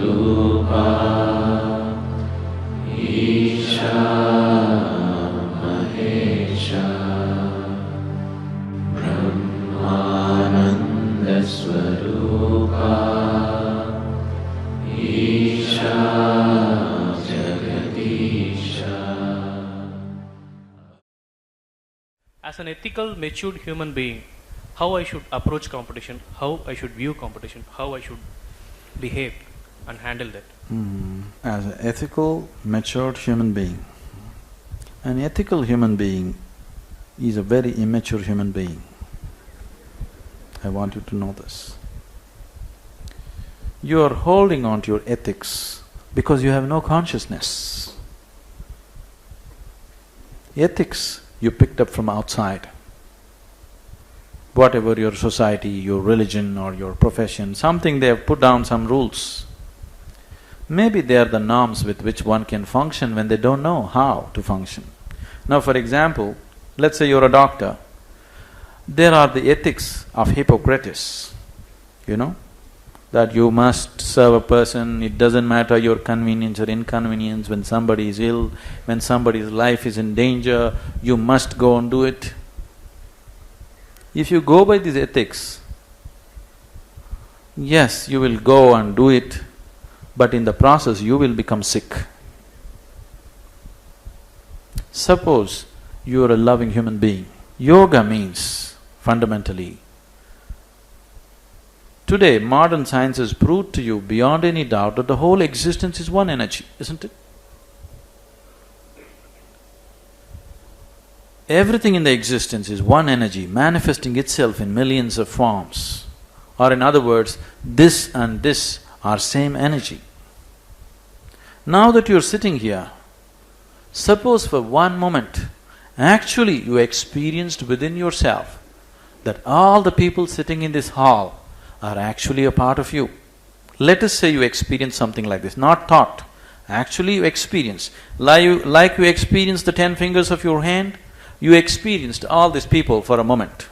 Swarupa Isha Mahesha Brahmananda Swarupa Isha Jagadisha. As an ethical, matured human being, how I should approach competition, how I should view competition, how I should behave and handle that. As an ethical, matured human being, an ethical human being is a very immature human being. I want you to know this. You are holding on to your ethics because you have no consciousness. Ethics you picked up from outside. Whatever your society, your religion or your profession, something they have put down some rules. Maybe they are the norms with which one can function when they don't know how to function. Now for example, let's say you're a doctor. There are the ethics of Hippocrates, that you must serve a person, it doesn't matter your convenience or inconvenience, when somebody is ill, when somebody's life is in danger, you must go and do it. If you go by these ethics, yes, you will go and do it, but in the process you will become sick. Suppose you are a loving human being. Yoga means, fundamentally, today modern science has proved to you beyond any doubt that the whole existence is one energy, isn't it? Everything in the existence is one energy manifesting itself in millions of forms. Or in other words, this and this are same energy. Now that you're sitting here, suppose for one moment, actually you experienced within yourself that all the people sitting in this hall are actually a part of you. Let us say you experience something like this, not thought, actually you experience. Like you experienced the 10 fingers of your hand, you experienced all these people for a moment.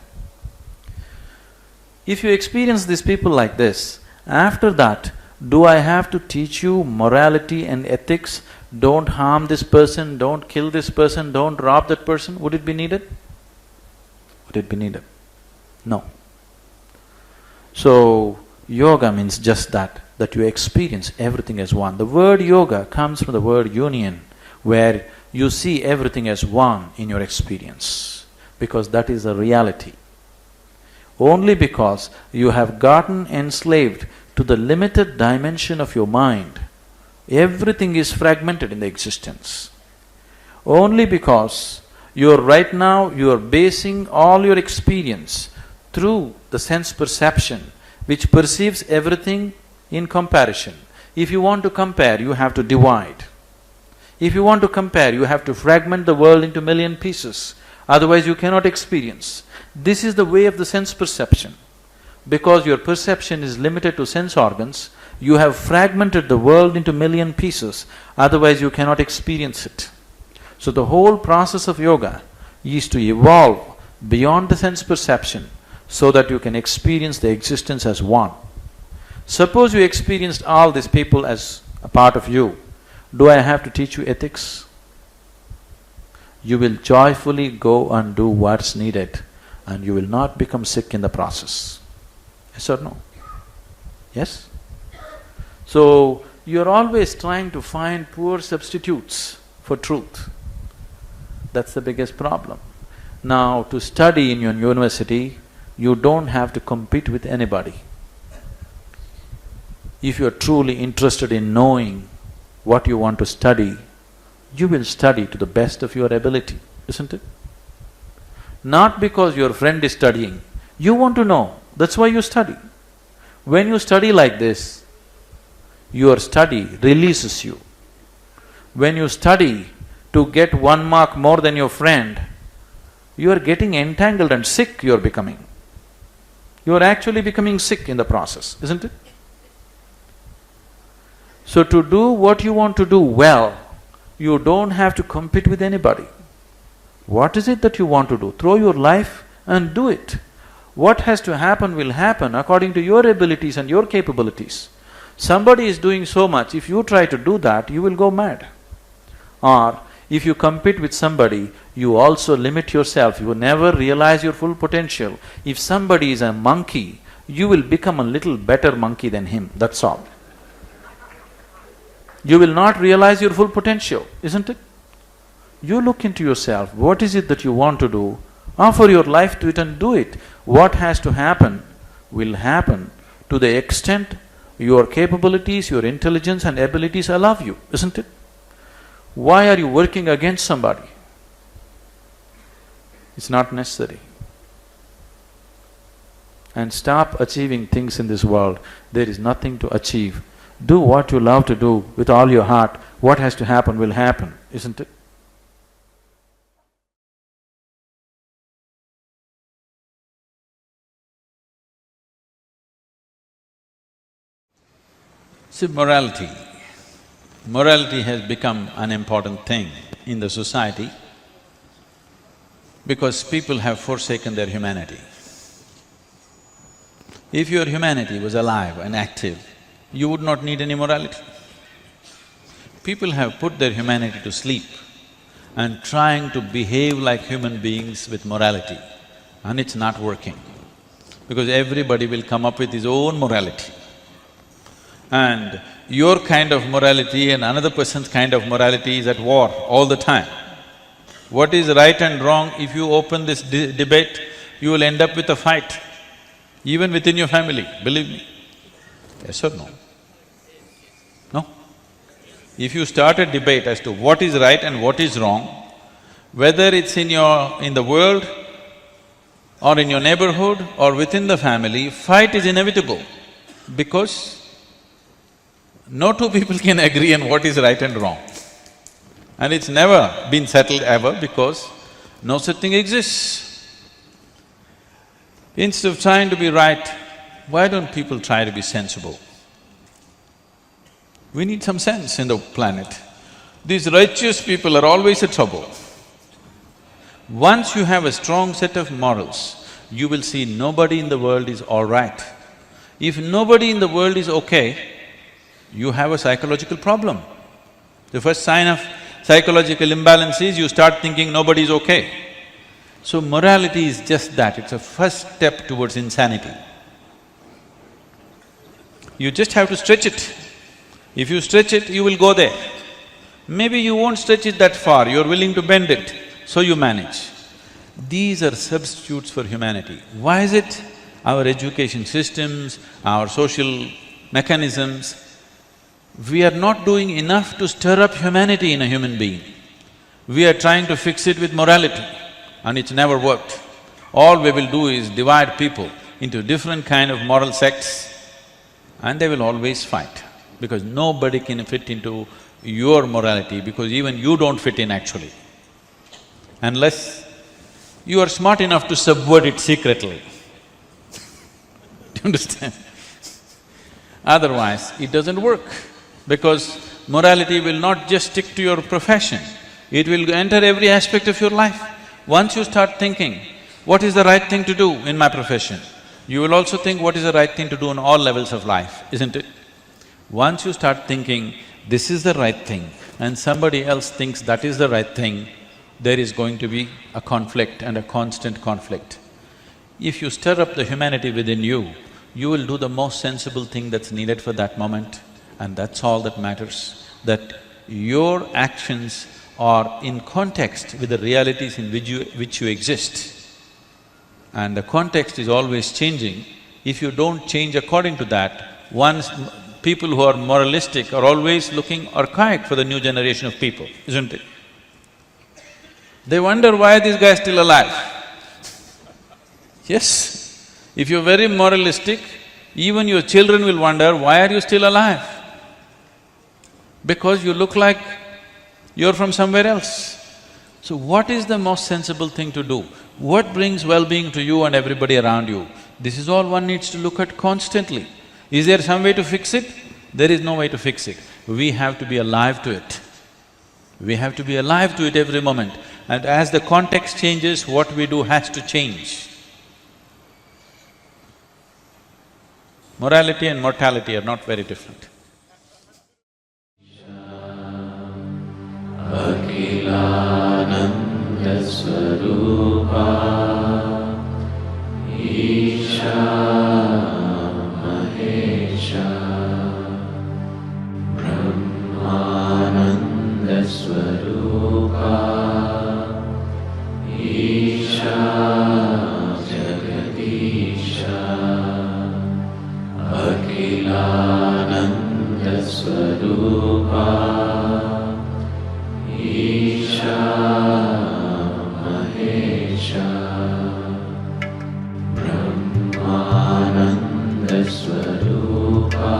If you experience these people like this, after that, do I have to teach you morality and ethics? Don't harm this person, don't kill this person, don't rob that person. Would it be needed? Would it be needed? No. So, yoga means just that you experience everything as one. The word yoga comes from the word union, where you see everything as one in your experience, because that is the reality. Only because you have gotten enslaved to the limited dimension of your mind, everything is fragmented in the existence. Only because you are basing all your experience through the sense perception, which perceives everything in comparison. If you want to compare, you have to divide. If you want to compare, you have to fragment the world into million pieces, otherwise you cannot experience. This is the way of the sense perception. Because your perception is limited to sense organs, you have fragmented the world into million pieces, otherwise you cannot experience it. So the whole process of yoga is to evolve beyond the sense perception so that you can experience the existence as one. Suppose you experienced all these people as a part of you, do I have to teach you ethics? You will joyfully go and do what's needed, and you will not become sick in the process. Yes or no? Yes? So, you're always trying to find poor substitutes for truth. That's the biggest problem. Now, to study in your university, you don't have to compete with anybody. If you're truly interested in knowing what you want to study, you will study to the best of your ability, isn't it? Not because your friend is studying, you want to know, that's why you study. When you study like this, your study releases you. When you study to get 1 mark more than your friend, you are getting entangled and sick you are becoming. You are actually becoming sick in the process, isn't it? So to do what you want to do well, you don't have to compete with anybody. What is it that you want to do? Throw your life and do it. What has to happen will happen according to your abilities and your capabilities. Somebody is doing so much, if you try to do that, you will go mad. Or if you compete with somebody, you also limit yourself, you will never realize your full potential. If somebody is a monkey, you will become a little better monkey than him, that's all. You will not realize your full potential, isn't it? You look into yourself, what is it that you want to do? Offer your life to it and do it. What has to happen will happen to the extent your capabilities, your intelligence and abilities allow you, isn't it? Why are you working against somebody? It's not necessary. And stop achieving things in this world. There is nothing to achieve. Do what you love to do with all your heart. What has to happen will happen, isn't it? See, morality. Morality has become an important thing in the society because people have forsaken their humanity. If your humanity was alive and active, you would not need any morality. People have put their humanity to sleep and trying to behave like human beings with morality, and it's not working, because everybody will come up with his own morality. And your kind of morality and another person's kind of morality is at war all the time. What is right and wrong, if you open this debate, you will end up with a fight, even within your family, believe me. Yes or no? No? If you start a debate as to what is right and what is wrong, whether it's in the world or in your neighborhood or within the family, fight is inevitable because no two people can agree on what is right and wrong. And it's never been settled ever because no such thing exists. Instead of trying to be right, why don't people try to be sensible? We need some sense in the planet. These righteous people are always a trouble. Once you have a strong set of morals, you will see nobody in the world is all right. If nobody in the world is okay, you have a psychological problem. The first sign of psychological imbalance is you start thinking nobody is okay. So morality is just that, it's a first step towards insanity. You just have to stretch it. If you stretch it, you will go there. Maybe you won't stretch it that far, you're willing to bend it, so you manage. These are substitutes for humanity. Why is it our education systems, our social mechanisms, we are not doing enough to stir up humanity in a human being. We are trying to fix it with morality, and it's never worked. All we will do is divide people into different kind of moral sects, and they will always fight, because nobody can fit into your morality, because even you don't fit in actually, unless you are smart enough to subvert it secretly. Do you understand? Otherwise, it doesn't work, because morality will not just stick to your profession, it will enter every aspect of your life. Once you start thinking, what is the right thing to do in my profession, you will also think what is the right thing to do on all levels of life, isn't it? Once you start thinking, this is the right thing, and somebody else thinks that is the right thing, there is going to be a conflict and a constant conflict. If you stir up the humanity within you, you will do the most sensible thing that's needed for that moment, and that's all that matters, that your actions are in context with the realities in which you exist. And the context is always changing. If you don't change according to that, people who are moralistic are always looking archaic for the new generation of people, isn't it? They wonder why this guy is still alive. Yes, if you're very moralistic, even your children will wonder, why are you still alive? Because you look like you're from somewhere else. So what is the most sensible thing to do? What brings well-being to you and everybody around you? This is all one needs to look at constantly. Is there some way to fix it? There is no way to fix it. We have to be alive to it. We have to be alive to it every moment. And as the context changes, what we do has to change. Morality and mortality are not very different. Akhilananda Swarupa Isha Mahesha Brahmananda Swarupa Isha Jagadisha Akhilananda Swarupa Isha Mahesha Brahmananda Swarupa